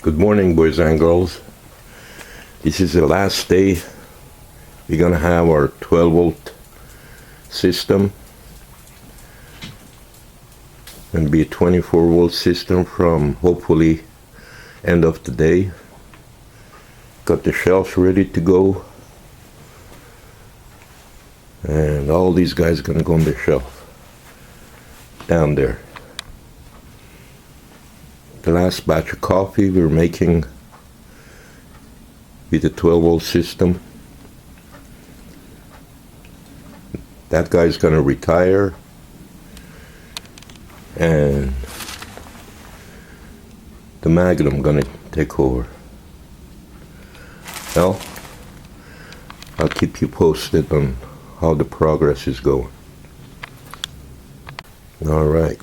Good morning, boys and girls. This is the last day we're gonna have our 12 volt system and be a 24 volt system from hopefully end of the day. Got the shelves ready to go, and all these guys are gonna go on the shelf down there. The last batch of coffee we're making with the 12 volt system. That guy's gonna retire, and the Magnum gonna take over. Well, I'll keep you posted on how the progress is going. All right.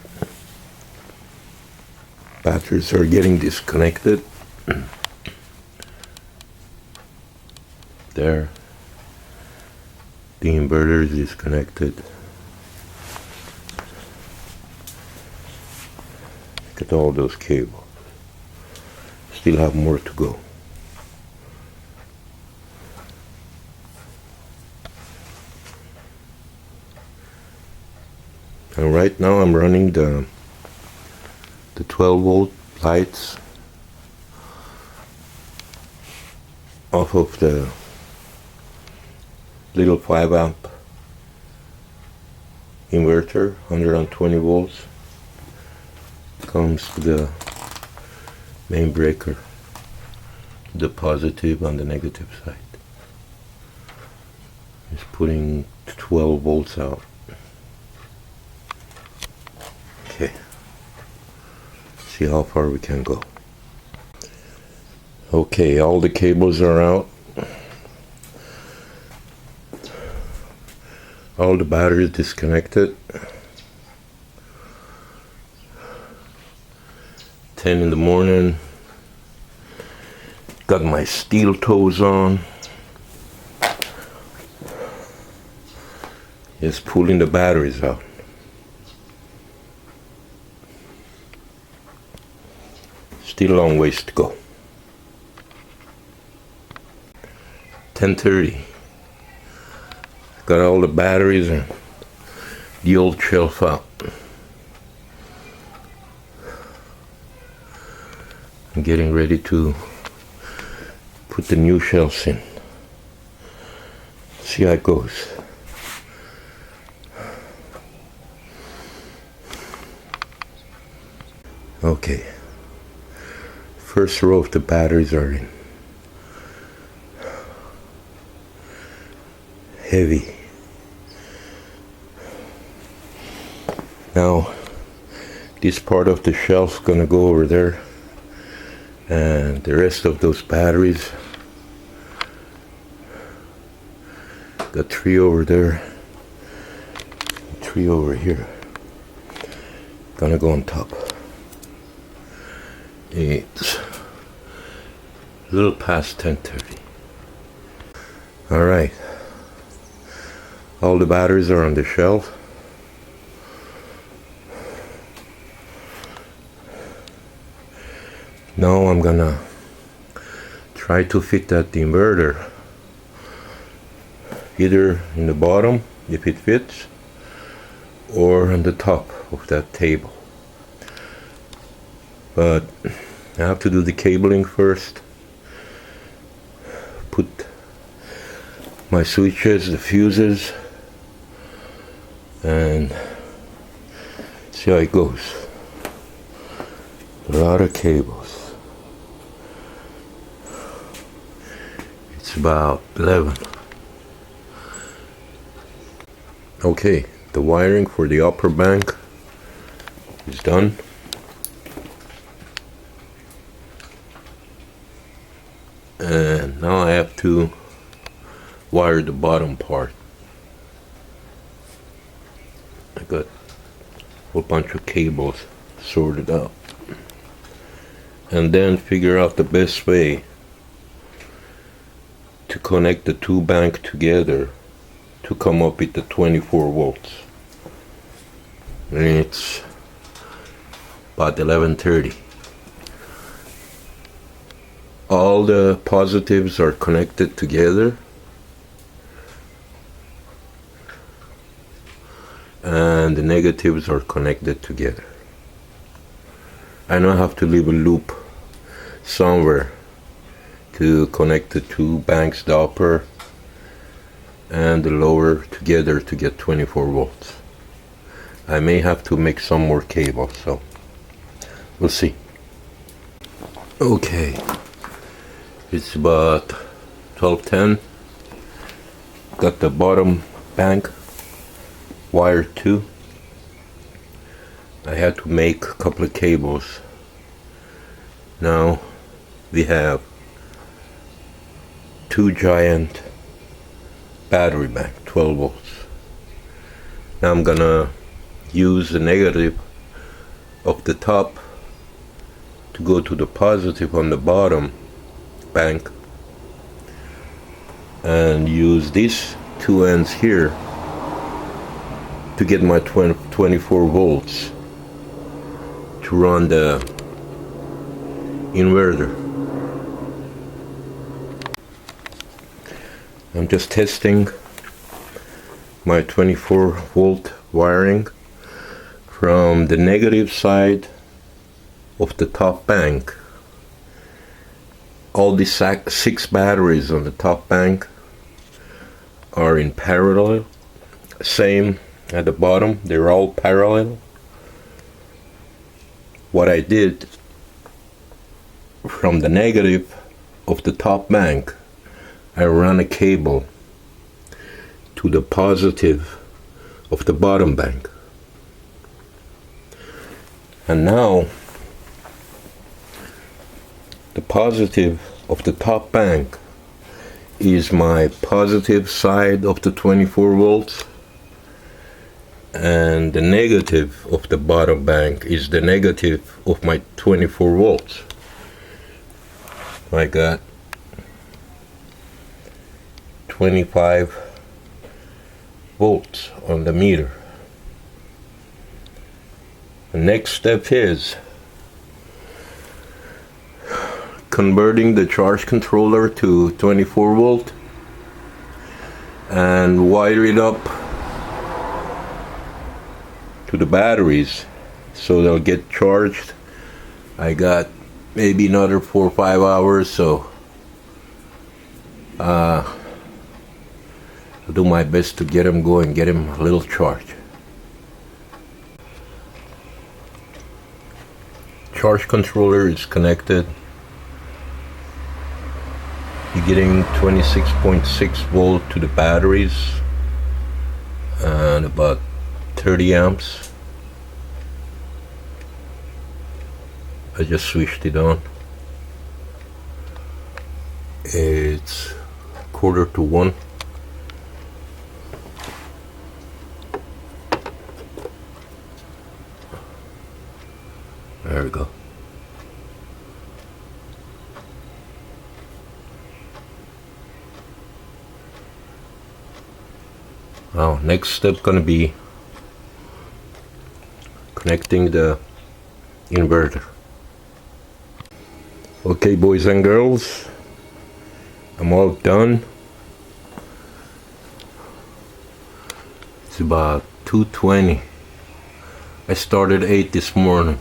Batteries are getting disconnected. There. The inverter is disconnected. Look at all those cables. Still have more to go. And right now I'm running the 12 volt lights off of the little 5 amp inverter, 120 volts, comes to the main breaker, the positive and the negative side. It's putting 12 volts out. Okay. See how far we can go. Okay, all the cables are out. All the batteries disconnected. 10 in the morning. Got my steel toes on. Just pulling the batteries out. Still a long ways to go. 10:30. Got all the batteries and the old shelf out. I'm getting ready to put the new shelves in. See how it goes. Okay. First row of the batteries are in. Heavy. Now this part of the shelf gonna go over there, and the rest of those batteries, got 3 over there, 3 over here, gonna go on top. It's a little past 10:30. All right. All the batteries are on the shelf. Now I'm gonna try to fit that inverter either in the bottom, if it fits, or on the top of that table. But I have to do the cabling first. Put my switches, the fuses, and see how it goes. A lot of cables. It's about 11. Okay, the wiring for the upper bank is done. And now I have to wire the bottom part. I got a whole bunch of cables sorted out, and then figure out the best way to connect the two banks together to come up with the 24 volts. And it's about 11:30. all the positives are connected together, and the negatives are connected together. I now have to leave a loop somewhere to connect the two banks, the upper and the lower, together to get 24 volts. I may have to make some more cables, so we'll see. Okay, it's about 12:10. Got the bottom bank wired too. I had to make a couple of cables. Now we have two giant battery bank, 12 volts. Now I'm gonna use the negative of the top to go to the positive on the bottom bank, and use these two ends here to get my 24 volts to run the inverter. I'm just testing my 24 volt wiring from the negative side of the top bank. All the 6 batteries on the top bank are in parallel. Same at the bottom, they're all parallel. What I did from the negative of the top bank, I ran a cable to the positive of the bottom bank. And now the positive of the top bank is my positive side of the 24 volts, and the negative of the bottom bank is the negative of my 24 volts. I got 25 volts on the meter. The next step is converting the charge controller to 24 volt and wire it up to the batteries so they'll get charged. I got maybe another 4 or 5 hours, so I'll do my best to get them going, get them a little charge. Charge controller is connected. You're getting 26.6 volt to the batteries and about 30 amps. I just switched it on. It's 1:45. There we go. Now, next step gonna be connecting the inverter. Okay, boys and girls, I'm all done. It's about 2:20. I started 8 this morning.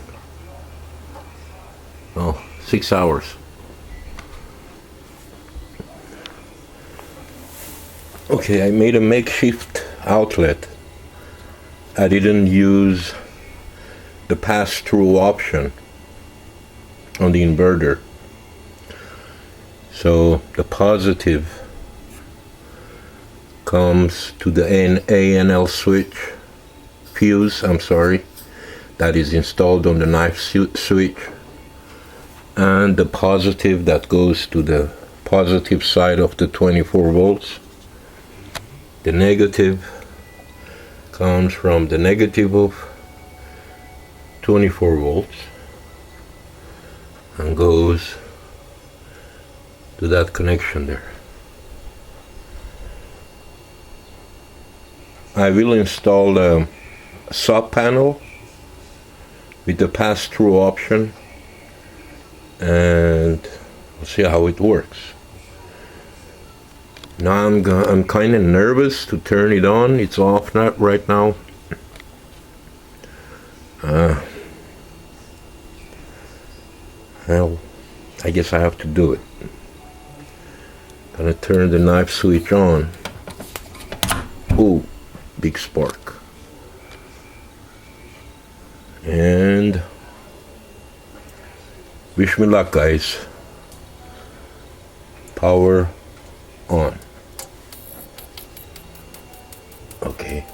Oh, 6 hours. Okay, I made a makeshift outlet. I didn't use the pass-through option on the inverter. So the positive comes to the ANL switch, fuse, that is installed on the knife switch, and the positive that goes to the positive side of the 24 volts. The negative comes from the negative of 24 volts and goes to that connection there. I will install a sub panel with the pass-through option, and I'll see how it works. Now I'm kind of nervous to turn it on. It's off not right now. Well, I guess I have to do it. Gonna turn the knife switch on. Oh, big spark. And wish me luck, guys. Power on. Okay.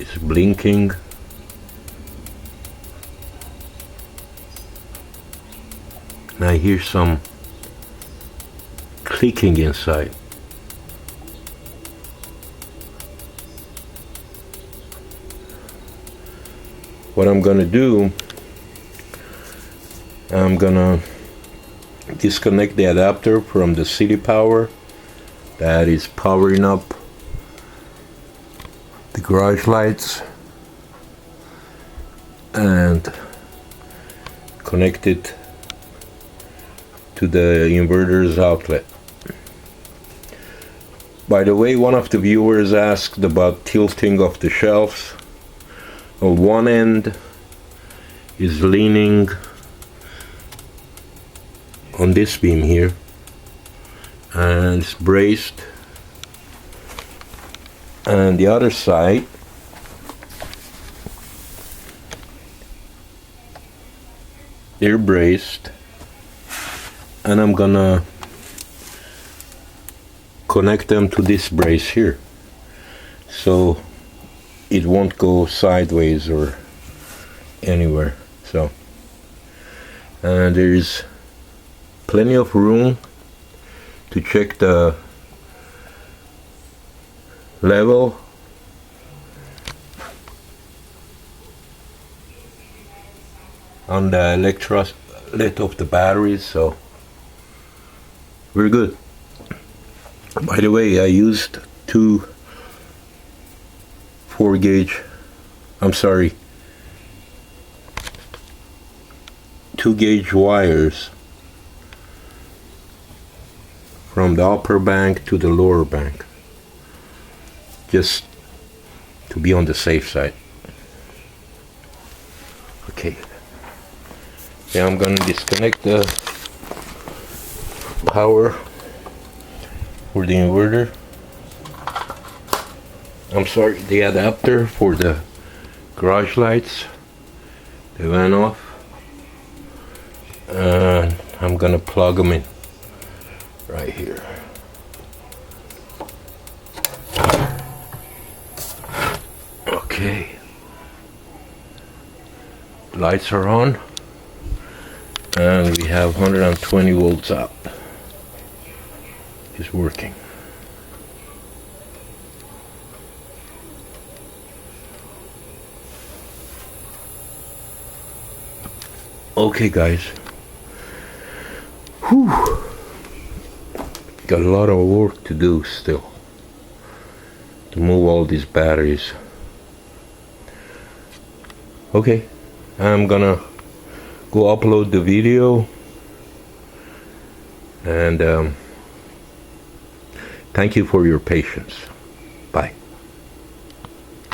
It's blinking. And I hear some clicking inside. What I'm gonna do, I'm gonna disconnect the adapter from the city power that is powering up the garage lights and connect it to the inverter's outlet. By the way, one of the viewers asked about tilting of the shelves. Well, one end is leaning on this beam here and it's braced, and the other side they're braced, and I'm gonna connect them to this brace here so it won't go sideways or anywhere. So, and there's plenty of room to check the level on the electrolyte of the batteries, so we're good. By the way, I used two 2 gauge wires from the upper bank to the lower bank, just to be on the safe side. Okay, now I'm gonna disconnect the power for the inverter. I'm sorry, the adapter for the garage lights. They went off, and I'm gonna plug them in right here. Okay, lights are on and we have 120 volts out. It's working. Okay, guys. Whew. Got a lot of work to do still to move all these batteries. Okay, I'm gonna go upload the video, and thank you for your patience. Bye.